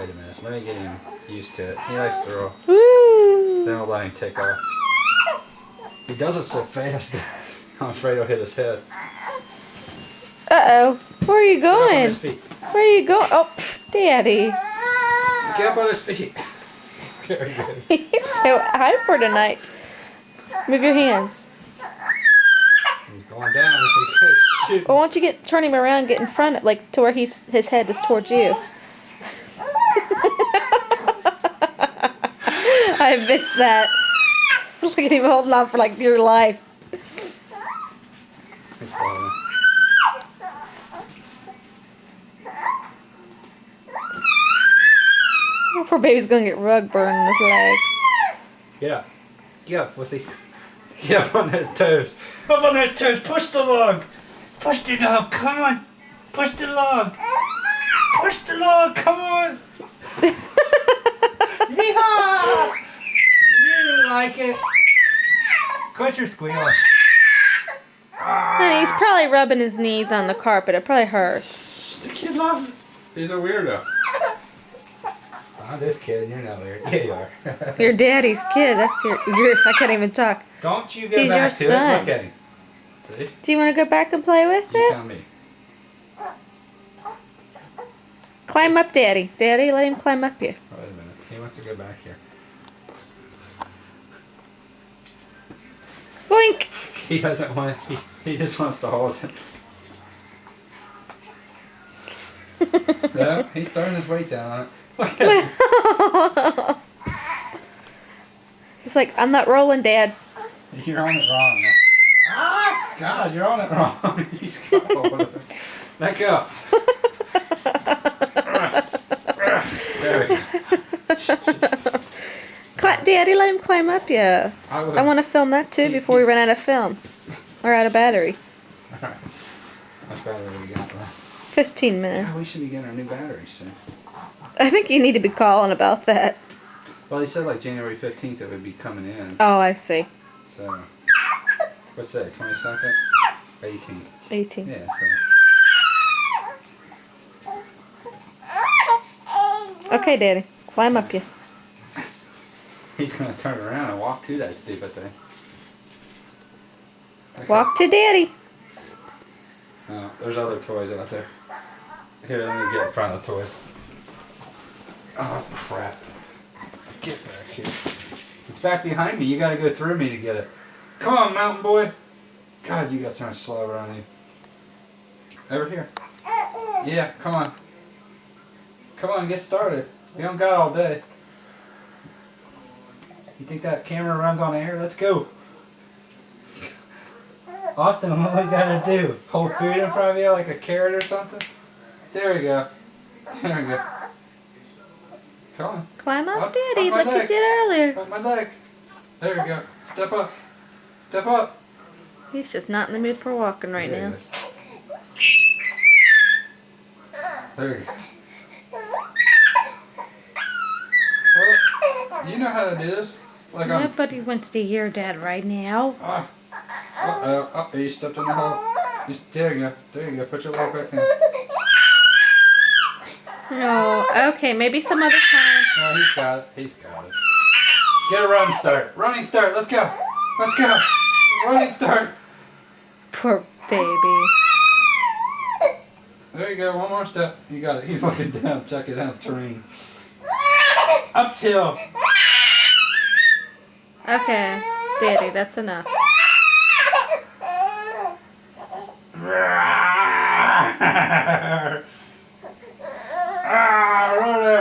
Wait a minute. Let me get him used to it. He likes to roll. Woo! Then we'll let him take off. He does it so fast. I'm afraid he'll hit his head. Uh-oh. Where are you Get up on going? his feet. Where are you going? Oh, Daddy. Get up on his feet. There he goes. He's so hyper tonight. Move your hands. He's going down. He goes shooting. Well, why don't you turn him around, get in front of, like, to where his head is towards you. I missed that. Look at him holding on for like dear life. It's slow. Poor baby's gonna get rug burn in his leg. Yeah. Get up, pussy. Get up on those toes. Up on those toes. Push the log. Push the log. Come on. Push the log. Push the log. Come on. Yeehaw! You like it. Quit your squeal. Honey, he's probably rubbing his knees on the carpet. It probably hurts. The kid loves it. He's a weirdo. Oh, this kid, you're not weird. Yeah, you are. Your daddy's kid. That's your I can't even talk. Don't you get He's back your to son. it. Look at him. See? Do you want to go back and play with You it? tell me. Climb up, Daddy. Daddy, let him climb up you. Wait a minute. He wants to go back here. Boink! He doesn't want. He just wants to hold it. No, he's starting his weight down on it. Look at him. He's like, I'm not rolling, Dad. You're on it wrong. Ah, God, you're on it wrong. He's got hold of it. Let go. There we go. Daddy, let him climb up you. I want to film that too before we run out of film. Or out of battery. Alright. That's battery we got. 15 minutes. Yeah, we should be getting our new batteries soon. I think you need to be calling about that. Well, he said like January 15th it would be coming in. Oh, I see. So, what's that, 22nd? 18th. 18. Yeah, so. Okay, Daddy. Climb up you. He's going to turn around and walk to that stupid thing. Okay. Walk to Daddy. Oh, there's other toys out there. Here, let me get in front of the toys. Oh, crap. Get back here. It's back behind me. You got to go through me to get it. Come on, mountain boy. God, you got so much slobber on you. Over here. Yeah, come on. Come on, get started. We don't got all day. You think that camera runs on air? Let's go. Austin, what we gotta do? Hold food in front of you like a carrot or something? There we go. There we go. Come on. Climb up, Up Daddy, my like you leg. did earlier. Up my leg. There we go. Step up. Step up. He's just not in the mood for walking right There now. he is. There he goes. Well, you know how to do this. It's like I'm... Nobody wants to hear Dad right now. Oh, you stepped in the hole. There you go. There you go. Put your leg back in. No. Okay, maybe some other time. No, he's got it. He's got it. Get a run start. Running start. Let's go. Let's go. Running start. Poor baby. There you go. One more step. You got it. He's looking down. Checking out the terrain. Uphill. Okay, Daddy, that's enough.